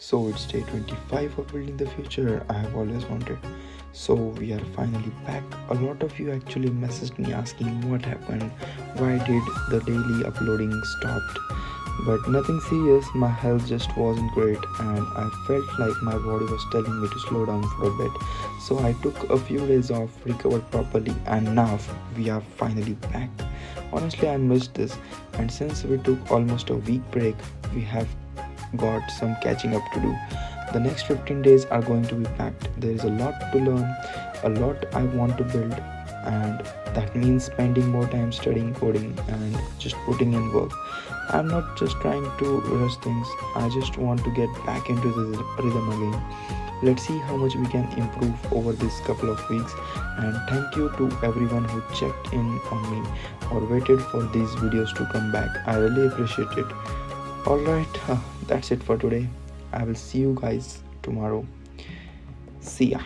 So it's day 25 of building the future I have always wanted. So we are finally back. A lot of you actually messaged me asking what happened, why did the daily uploading stopped. But nothing serious, my health just wasn't great and I felt like my body was telling me to slow down for a bit. So I took a few days off, recovered properly, and now we are finally back. Honestly, I missed this, and since we took almost a week break, we have got some catching up to do. The next 15 days are going to be packed. There is a lot to learn, a lot I want to build, and that means spending more time studying coding and just putting in work. I'm not just trying to rush things, I just want to get back into the rhythm again. Let's see how much we can improve over this couple of weeks, and thank you to everyone who checked in on me or waited for these videos to come back. I really appreciate it. Alright, that's it for today. I will see you guys tomorrow. See ya.